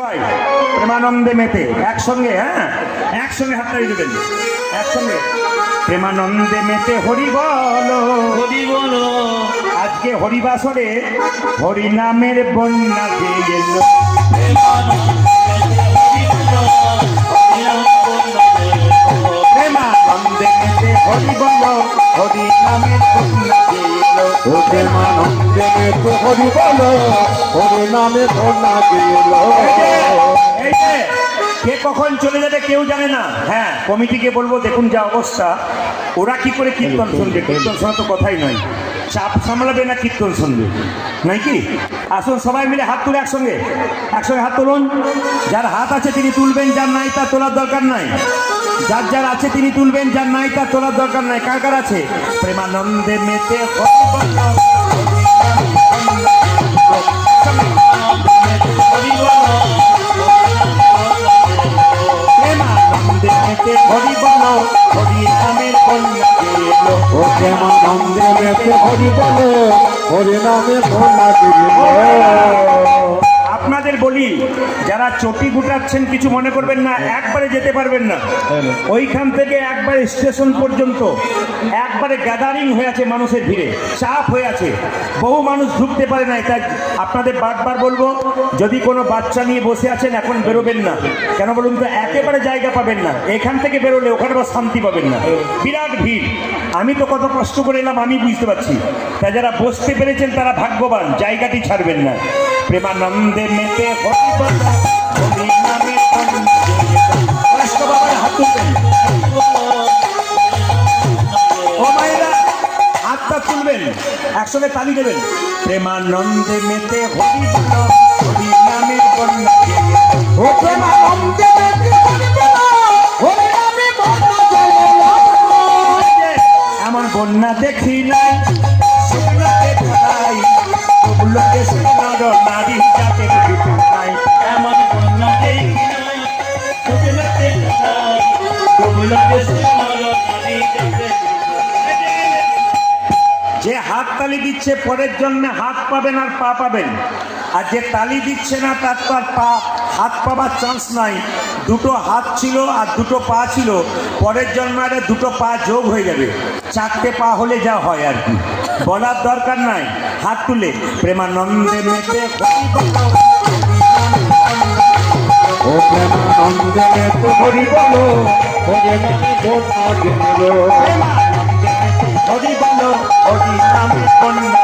প্রেমানন্দে মেতে একসঙ্গে, হ্যাঁ একসঙ্গে হাত তালি দেবেন, একসঙ্গে। প্রেমানন্দে মেতে হরি বলো, হরি বলো। আজকে হরিবাসরে হরি নামের বন্যা দিয়ে এলো। প্রেমানন্দে মেতে হরি বলো, হরি নামের বন্যা দিয়ে এলো। প্রেমানন্দে মেতে হরি বলো, হরি নামে বন্যা দিয়ে এলো। এই যে কে কখন চলে যাবে কেউ জানে না। হ্যাঁ, কমিটিকে বলবো, দেখুন যা অবস্থা, ওরা কি করে কীর্তন শুনবে? কীর্তন শোনা তো কথাই নয়। চাপ সামলাবে না কীর্তন শুনবে, নাই কি? আসুন সবাই মিলে হাত তুলে একসঙ্গে, একসঙ্গে হাত তুলুন। যার হাত আছে তিনি তুলবেন, যার নাই তার তোলার দরকার নাই। যার যার আছে তিনি তুলবেন, যার নাই তার তোলার দরকার নাই। কার কার আছে? প্রেমানন্দে মেতে হরি বলো, হরি বলো। প্রেমানন্দে মেতে হরি বলো, হরি নামের বন্যা দিয়ে এলো। প্রেমানন্দে মেতে হরি বলো, হরি নামে বন্যা দিয়ে এলো। আপনাদের বলি, যারা চটি গুটাচ্ছেন কিছু মনে করবেন না, একবারে যেতে পারবেন না। ওইখান থেকে একবারে স্টেশন পর্যন্ত একবারে গ্যাদারিং হয়ে আছে, মানুষের ভিড়ে চাপ হয়ে আছে, বহু মানুষ ঢুকতে পারে না। তাই আপনাদের বারবার বলবো, যদি কোনো বাচ্চা নিয়ে বসে আছেন এখন বেরোবেন না। কেন বলুন তো? একেবারে জায়গা পাবেন না। এখান থেকে বেরোলে ওখানে বা শান্তি পাবেন না, বিরাট ভিড়। আমি তো কত কষ্ট করে এলাম আমি বুঝতে পারছি। তাই যারা বসতে পেরেছেন তারা ভাগ্যবান, জায়গাটি ছাড়বেন না। প্রেমানন্দে মেতে হরি বলো, হরি নামে বন্যা দিয়ে এলো। বয়স্ক বাবার হাত তুলবেন, ও মায়েরা হাতটা তুলবেন, একসঙ্গে তালি দেবেন। প্রেমানন্দে মেতে হরি বলো, হরি নামে বন্যা দিয়ে এলো। প্রেমানন্দে মেতে হরি বলো, হরি নামে বন্যা দিয়ে এলো। এমন বন্যা দেখি নাই, শুকনাতে ঢালাই, তবুলোকে সোনার নারী জাতের কিছু নাই। এমন বন্যা দেখি নাই, শুকনাতে ঢালাই, তবুলোকে সোনার নারী জাতের। যে হাত তালি দিচ্ছে পরের জন্মে হাত পাবেন আর পা পাবেন, আর যে তালি দিচ্ছে না তার তো আর পা হাত পাবার চান্স নাই। দুটো হাত ছিল আর দুটো পা ছিল, পরের জন্মে আর দুটো পা যোগ হয়ে যাবে, চারটে পা হলে যা হয় আর কি। বলার দরকার নাই, হাত তুলে প্রেমানন্দে মেতে হরি বলো, প্রেমানন্দে মেতে হরি বলো, হরি নামে বন্যা দিয়ে এলো। হরি বলো, হরি নামে বন্যা